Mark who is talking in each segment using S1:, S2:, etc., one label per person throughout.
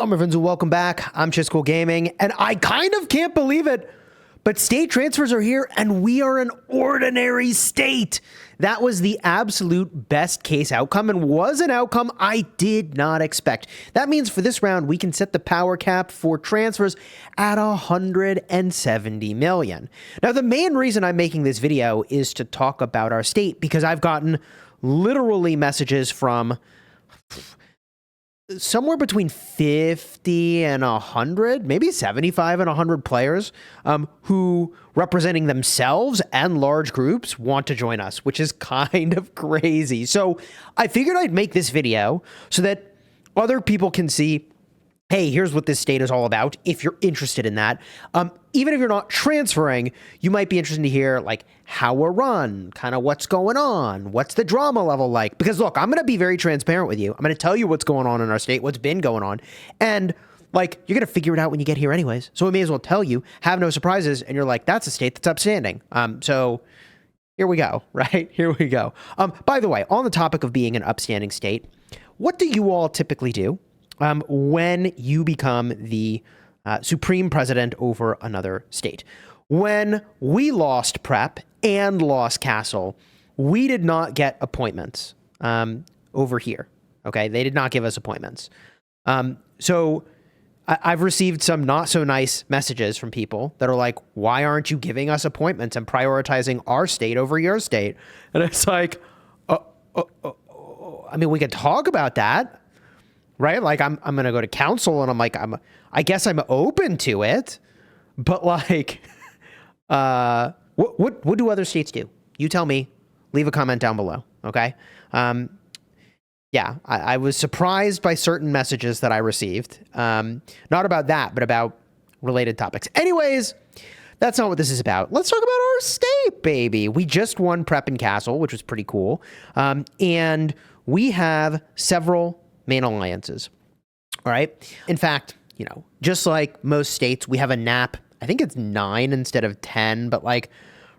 S1: Hello, my friends, and welcome back. I'm Chisco Gaming, and I kind of can't believe it, but state transfers are here, and we are an ordinary state. That was the absolute best case outcome, and was an outcome I did not expect. That means for this round, we can set the power cap for transfers at 170 million. Now, the main reason I'm making this video is to talk about our state, because I've gotten literally messages from somewhere between 50 and 100, maybe 75 and 100 players who, representing themselves and large groups, want to join us, which is kind of crazy. So I figured I'd make this video so that other people can see, hey, here's what this state is all about. If you're interested in that, even if you're not transferring, you might be interested to hear like how we're run, kind of what's going on, what's the drama level like. Because look, I'm going to be very transparent with you. I'm going to tell you what's going on in our state, what's been going on, and like you're going to figure it out when you get here anyways. So I may as well tell you, have no surprises, and you're like, that's a state that's upstanding. So here we go, right? Here we go. By the way, on the topic of being an upstanding state, what do you all typically do when you become the supreme president over another state? When we lost Prep and lost Castle, we did not get appointments over here. Okay, they did not give us appointments. So I've received some not so nice messages from people that are like, why aren't you giving us appointments and prioritizing our state over your state? And it's like, I mean, we could talk about that. Right? Like I'm going to go to council and I'm like, I guess I'm open to it, but like, what do other states do? You tell me, leave a comment down below. Okay. Yeah, I was surprised by certain messages that I received. Not about that, but about related topics. Anyways, that's not what this is about. Let's talk about our state, baby. We just won Prep and Castle, which was pretty cool. And we have several main alliances. All right. In fact, you know, just like most states, we have a NAP. I think it's 9 instead of 10, but like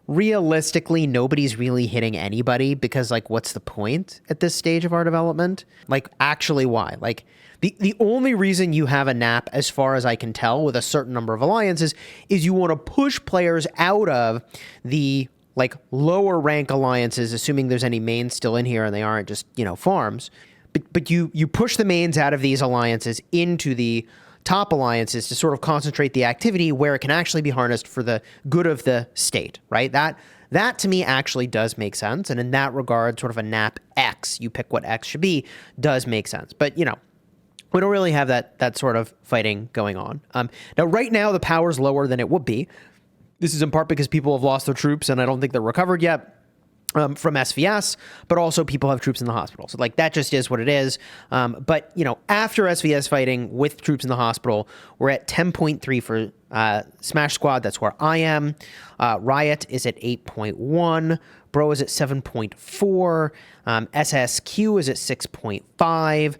S1: realistically, nobody's really hitting anybody because like, what's the point at this stage of our development? Like, actually, why? Like the only reason you have a NAP, as far as I can tell, with a certain number of alliances is you want to push players out of the like lower rank alliances, assuming there's any mains still in here and they aren't just, you know, farms. But you push the mains out of these alliances into the top alliances to sort of concentrate the activity where it can actually be harnessed for the good of the state, right? That to me actually does make sense. And in that regard, sort of a NAP X, you pick what X should be, does make sense. But, you know, we don't really have that sort of fighting going on. Now, right now, the power's lower than it would be. This is in part because people have lost their troops, and I don't think they're recovered yet. From SVS, but also people have troops in the hospital. So like that just is what it is. But you know, after SVS fighting with troops in the hospital, we're at 10.3 for Smash Squad. That's where I am. Riot is at 8.1. Bro is at 7.4. SSQ is at 6.5.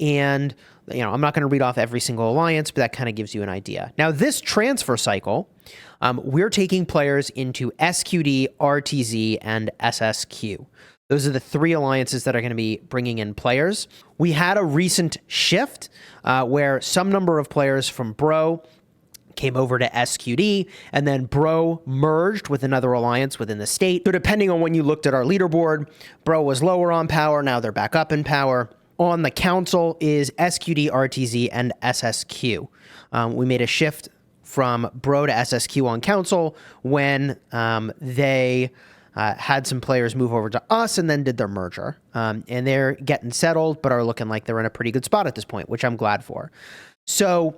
S1: And you know, I'm not going to read off every single alliance, but that kind of gives you an idea. Now, this transfer cycle, we're taking players into SQD, RTZ, and SSQ. Those are the 3 alliances that are going to be bringing in players. We had a recent shift where some number of players from Bro came over to SQD, and then Bro merged with another alliance within the state. So depending on when you looked at our leaderboard, Bro was lower on power. Now they're back up in power. On the council is SQD, RTZ, and SSQ. We made a shift from Bro to SSQ on council when they had some players move over to us and then did their merger. And they're getting settled, but are looking like they're in a pretty good spot at this point, which I'm glad for. So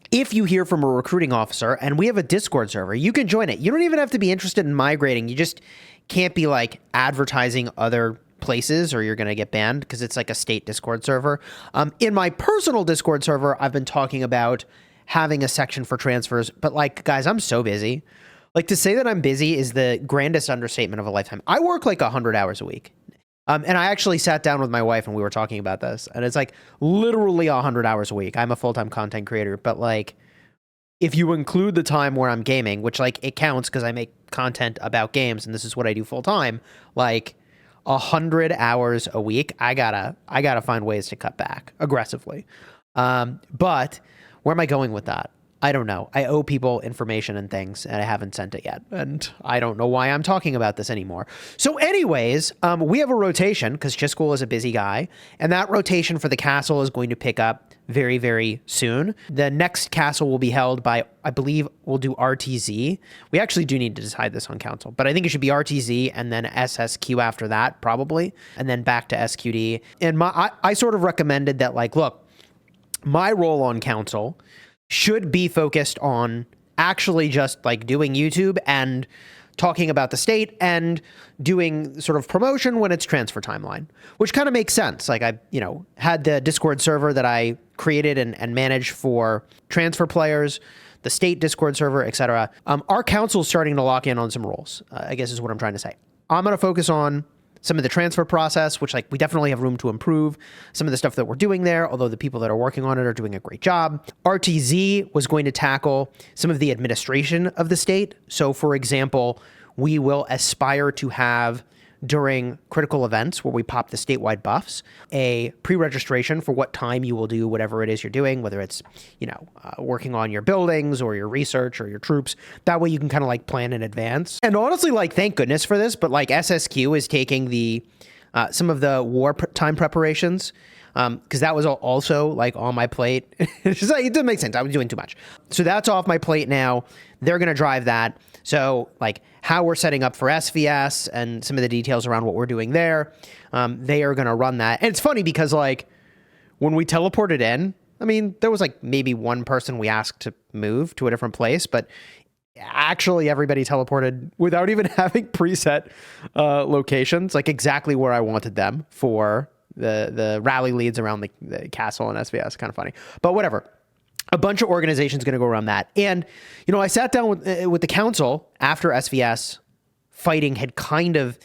S1: if you hear from a recruiting officer, and we have a Discord server, you can join it. You don't even have to be interested in migrating. You just can't be like advertising other places or you're going to get banned because it's like a state Discord server. In my personal Discord server, I've been talking about having a section for transfers, but like, guys, I'm so busy. Like, to say that I'm busy is the grandest understatement of a lifetime. I work like 100 hours a week. And I actually sat down with my wife and we were talking about this, and it's like literally 100 hours a week. I'm a full-time content creator, but like, if you include the time where I'm gaming, which like it counts because I make content about games and this is what I do full time, like 100 hours a week, I gotta find ways to cut back aggressively. But where am I going with that? I don't know. I owe people information and things, and I haven't sent it yet. And I don't know why I'm talking about this anymore. So anyways, we have a rotation because Chiscool is a busy guy. And that rotation for the castle is going to pick up very, very soon. The next castle will be held by, I believe we'll do RTZ. We actually do need to decide this on council, but I think it should be RTZ and then SSQ after that, probably. And then back to SQD. And I sort of recommended that, like, look, my role on council should be focused on actually just like doing YouTube and talking about the state and doing sort of promotion when it's transfer timeline, which kind of makes sense. Like I, had the Discord server that I created and managed for transfer players, the state Discord server, etc. Our council is starting to lock in on some roles, I guess is what I'm trying to say. I'm going to focus on some of the transfer process, which we definitely have room to improve. Some of the stuff that we're doing there, although the people that are working on it are doing a great job. RTZ was going to tackle some of the administration of the state. So for example, we will aspire to have, during critical events where we pop the statewide buffs, a pre-registration for what time you will do whatever it is you're doing, whether it's, working on your buildings or your research or your troops. That way you can kind of plan in advance. And honestly, thank goodness for this, but SSQ is taking the some of the time preparations, because that was also on my plate. It didn't make sense. I was doing too much. So that's off my plate now. They're going to drive that. So how we're setting up for SVS and some of the details around what we're doing there, they are going to run that. And it's funny because when we teleported in, there was maybe one person we asked to move to a different place, but actually everybody teleported without even having preset locations, exactly where I wanted them for the rally leads around the castle and SVS. Kind of funny, but whatever. A bunch of organizations going to go around that. And, I sat down with the council after SVS fighting had kind of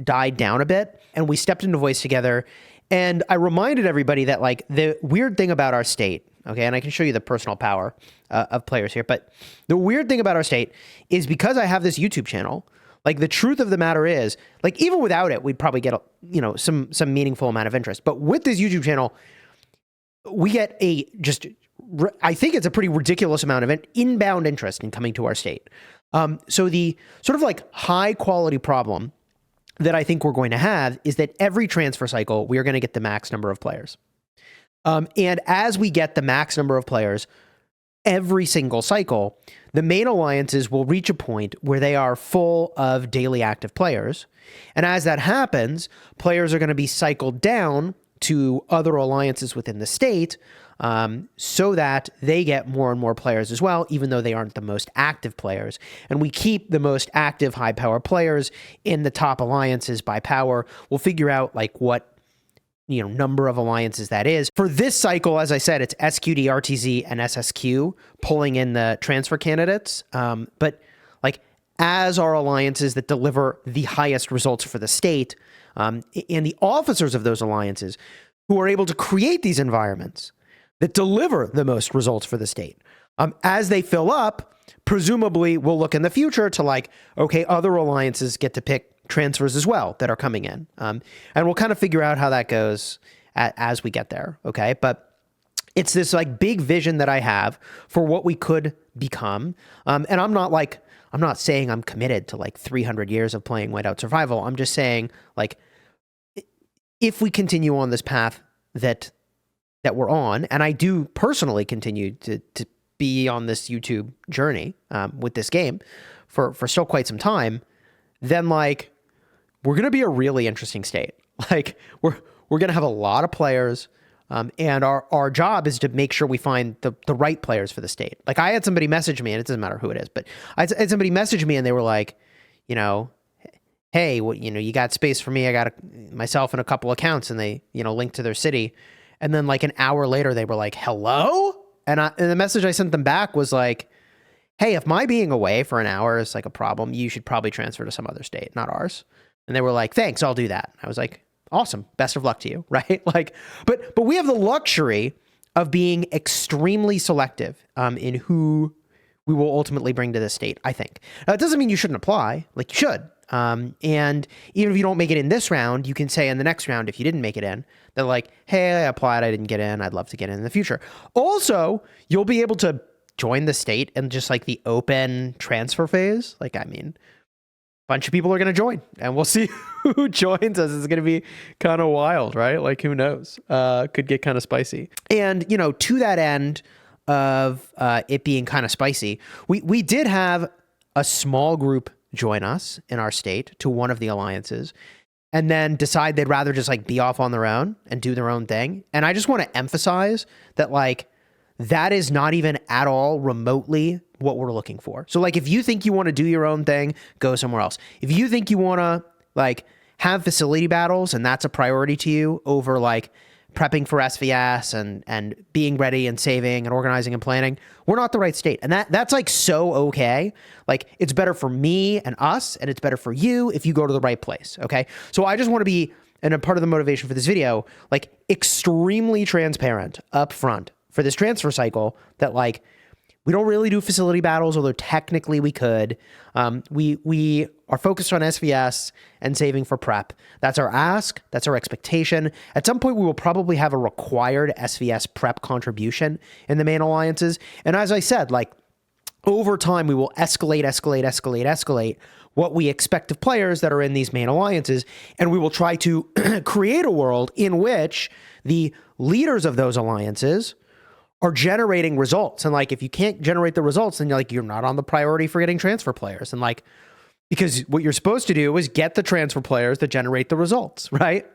S1: died down a bit, and we stepped into voice together. And I reminded everybody that the weird thing about our state, okay, and I can show you the personal power of players here, but the weird thing about our state is because I have this YouTube channel, the truth of the matter is, even without it, we'd probably get, some meaningful amount of interest. But with this YouTube channel, we get I think it's a pretty ridiculous amount of inbound interest in coming to our state. So the sort of high quality problem that I think we're going to have is that every transfer cycle, we are going to get the max number of players. And as we get the max number of players, every single cycle, the main alliances will reach a point where they are full of daily active players. And as that happens, players are going to be cycled down to other alliances within the state, so that they get more and more players as well, even though they aren't the most active players. And we keep the most active high power players in the top alliances by power. We'll figure out what number of alliances that is. For this cycle, as I said, it's SQD, RTZ, and SSQ pulling in the transfer candidates. But as our alliances that deliver the highest results for the state, and the officers of those alliances who are able to create these environments that deliver the most results for the state, as they fill up, presumably we'll look in the future to okay, other alliances get to pick transfers as well that are coming in. And we'll kind of figure out how that goes as we get there. Okay. But it's this big vision that I have for what we could become. And I'm not saying I'm committed to 300 years of playing Whiteout Survival. I'm just saying if we continue on this path that we're on, and I do personally continue to be on this YouTube journey with this game for still quite some time, then we're going to be a really interesting state. We're going to have a lot of players, and our job is to make sure we find the right players for the state. I had somebody message me, and it doesn't matter who it is, but I had somebody message me, and they were like, hey, you got space for me? I got myself and a couple accounts, and they, linked to their city. And then an hour later, they were like, hello? And the message I sent them back was hey, if my being away for an hour is a problem, you should probably transfer to some other state, not ours. And they were like, thanks, I'll do that. I was like, awesome. Best of luck to you. Right? But we have the luxury of being extremely selective in who we will ultimately bring to this state, I think. Now, it doesn't mean you shouldn't apply. You should. And even if you don't make it in this round, you can say in the next round, if you didn't make it in, they're like, hey, I applied, I didn't get in, I'd love to get in the future. Also, you'll be able to join the state in just like the open transfer phase. Like, I mean, a bunch of people are going to join, and we'll see who joins us. It's going to be kind of wild, right? Like, who knows? Could get kind of spicy. And, you know, to that end of it being kind of spicy, we did have a small group join us in our state to one of the alliances, and then decide they'd rather just like be off on their own and do their own thing. And I just want to emphasize that, like, that is not even at all remotely what we're looking for. So like, if you think you want to do your own thing, go somewhere else. If you think you want to like have facility battles and that's a priority to you over like prepping for SVS and being ready and saving and organizing and planning, we're not the right state. And that's like so okay. Like, it's better for me and us, and it's better for you if you go to the right place. Okay. So I just want to be, and a part of the motivation for this video, like extremely transparent up front for this transfer cycle, that like, we don't really do facility battles, although technically we could. We are focused on SVS and saving for prep. That's our ask. That's our expectation. At some point, we will probably have a required SVS prep contribution in the main alliances. And as I said, like, over time, we will escalate what we expect of players that are in these main alliances. And we will try to create a world in which the leaders of those alliances are generating results. And like, if you can't generate the results, then you're not on the priority for getting transfer players. And like, because what you're supposed to do is get the transfer players that generate the results, right?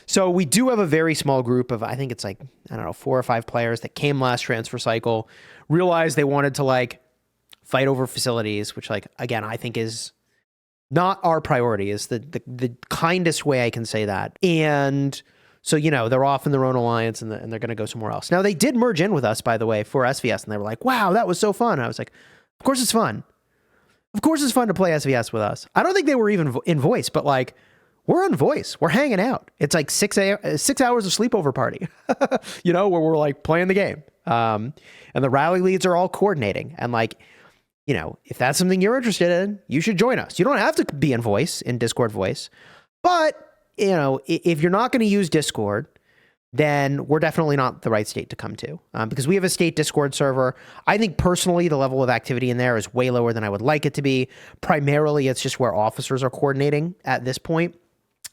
S1: So we do have a very small group of, I think it's like, I don't know, 4 or 5 players that came last transfer cycle, realized they wanted to like fight over facilities, which like, again, I think is not our priority, is the kindest way I can say that. And so, you know, they're off in their own alliance, and they're going to go somewhere else. Now, they did merge in with us, by the way, for SVS, and they were like, wow, that was so fun. And I was like, of course it's fun. Of course it's fun to play SVS with us. I don't think they were even in voice, but like, we're on voice. We're hanging out. It's like 6 hours of sleepover party, you know, where we're like playing the game. And the rally leads are all coordinating. And like, you know, if that's something you're interested in, you should join us. You don't have to be in voice, in Discord voice, but you know, if you're not going to use Discord, then we're definitely not the right state to come to, because we have a state Discord server. I think personally, the level of activity in there is way lower than I would like it to be. Primarily, it's just where officers are coordinating at this point,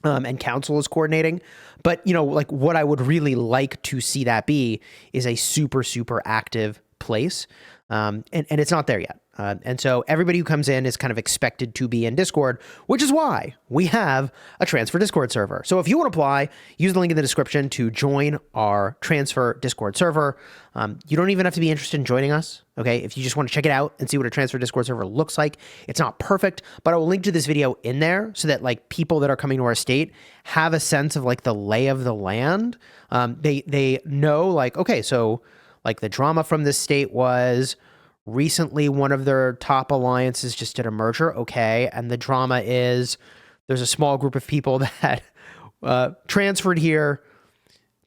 S1: and council is coordinating. But, you know, like, what I would really like to see that be is a super, super active place. And it's not there yet. And so everybody who comes in is kind of expected to be in Discord, which is why we have a transfer Discord server. So if you want to apply, use the link in the description to join our transfer Discord server. You don't even have to be interested in joining us, okay? If you just want to check it out and see what a transfer Discord server looks like, it's not perfect, but I will link to this video in there so that like people that are coming to our state have a sense of like the lay of the land. They know like, okay, so like the drama from this state was recently one of their top alliances just did a merger. Okay. And the drama is there's a small group of people that transferred here,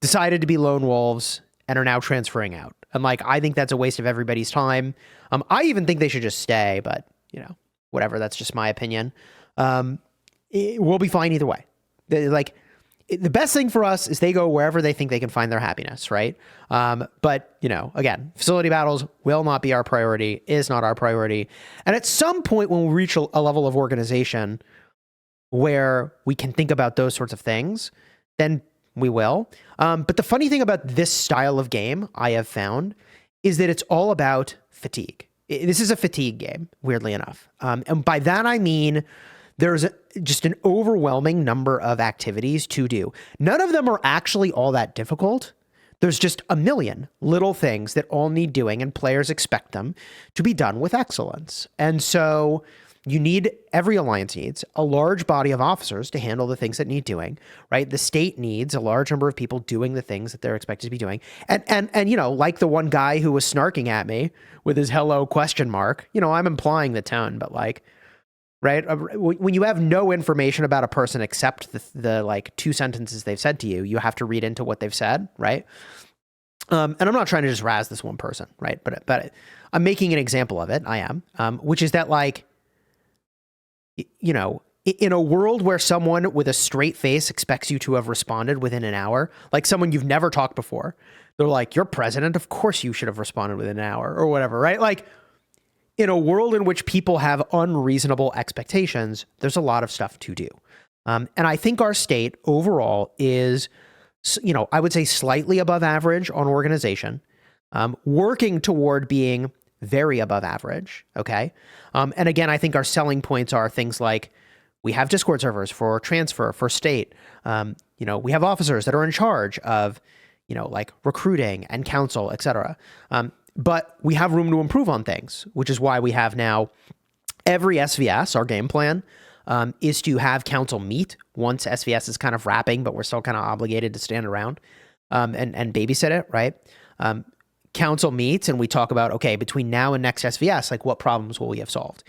S1: decided to be lone wolves, and are now transferring out. And like, I think that's a waste of everybody's time. I even think they should just stay, but you know, whatever. That's just my opinion. We'll be fine either way. The best thing for us is they go wherever they think they can find their happiness, right? But, you know, again, facility battles will not be our priority, is not our priority. And at some point when we reach a level of organization where we can think about those sorts of things, then we will. But the funny thing about this style of game, I have found, is that it's all about fatigue. This is a fatigue game, weirdly enough. And by that, I mean, there's just an overwhelming number of activities to do. None of them are actually all that difficult. There's just a million little things that all need doing, and players expect them to be done with excellence. And so every alliance needs a large body of officers to handle the things that need doing, right? The state needs a large number of people doing the things that they're expected to be doing. And you know, like the one guy who was snarking at me with his hello question mark, you know, I'm implying the tone, but like, right? When you have no information about a person except the like 2 sentences they've said to you, you have to read into what they've said, right? And I'm not trying to just razz this one person, right? But I'm making an example of it. I am, which is that like, you know, in a world where someone with a straight face expects you to have responded within an hour, like someone you've never talked before, they're like, you're president, of course you should have responded within an hour or whatever, right? Like, in a world in which people have unreasonable expectations, there's a lot of stuff to do. And I think our state overall is, you know, I would say slightly above average on organization, working toward being very above average. Okay. And again, I think our selling points are things like we have Discord servers for transfer, for state. You know, we have officers that are in charge of, you know, like recruiting and counsel, et cetera. But we have room to improve on things, which is why we have now every SVS, our game plan, is to have council meet once SVS is kind of wrapping, but we're still kind of obligated to stand around and babysit it, right? Council meets and we talk about, okay, between now and next SVS, like what problems will we have solved?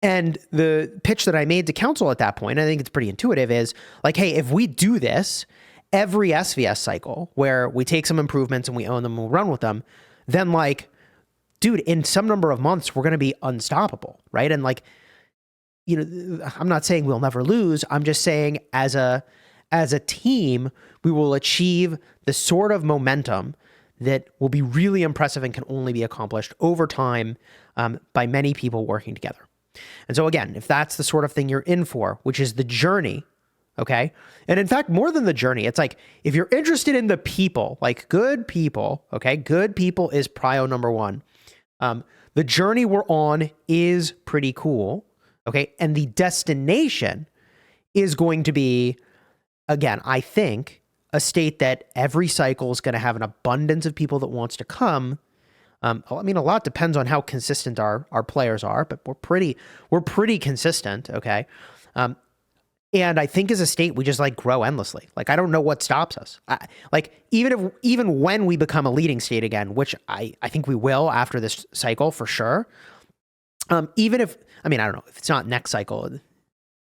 S1: And the pitch that I made to council at that point, I think it's pretty intuitive, is like, hey, if we do this every SVS cycle where we take some improvements and we own them and we run with them, then like, dude, in some number of months, we're going to be unstoppable, right? And like, you know, I'm not saying we'll never lose. I'm just saying as a team, we will achieve the sort of momentum that will be really impressive and can only be accomplished over time by many people working together. And so again, if that's the sort of thing you're in for, which is the journey, okay? And in fact, more than the journey, it's like, if you're interested in the people, like good people, okay? Good people is prio number one. The journey we're on is pretty cool, okay? And the destination is going to be, again, I think, a state that every cycle is going to have an abundance of people that wants to come. I mean, a lot depends on how consistent our players are, but we're pretty consistent, okay? And I think as a state, we just like grow endlessly. Like, I don't know what stops us. Even when we become a leading state again, which I think we will after this cycle for sure. Even if, I mean, I don't know if it's not next cycle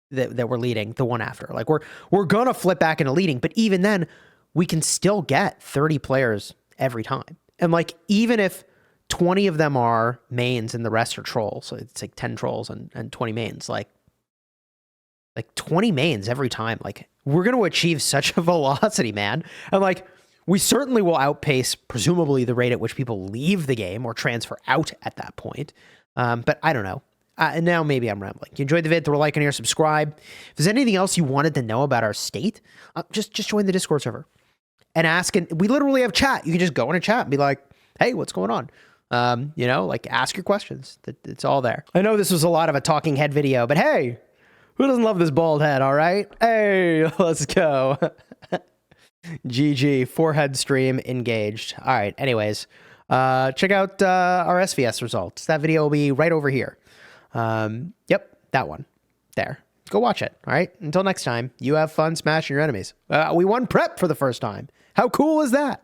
S1: that we're leading, the one after, like we're going to flip back into leading, but even then we can still get 30 players every time. And like, even if 20 of them are mains and the rest are trolls, so it's like 10 trolls and 20 mains, like 20 mains every time, like we're going to achieve such a velocity, man. And like, we certainly will outpace presumably the rate at which people leave the game or transfer out at that point. But I don't know. And now maybe I'm rambling. You enjoyed the vid, throw a like on here, subscribe. If there's anything else you wanted to know about our state, just join the Discord server and ask. And we literally have chat. You can just go in a chat and be like, hey, what's going on? You know, like ask your questions. It's all there. I know this was a lot of a talking head video, but hey, who doesn't love this bald head? All right. Hey, let's go. GG, forehead stream engaged. All right. Anyways, check out our SVS results. That video will be right over here. Yep, that one there. Go watch it. All right. Until next time, you have fun smashing your enemies. We won prep for the first time. How cool is that?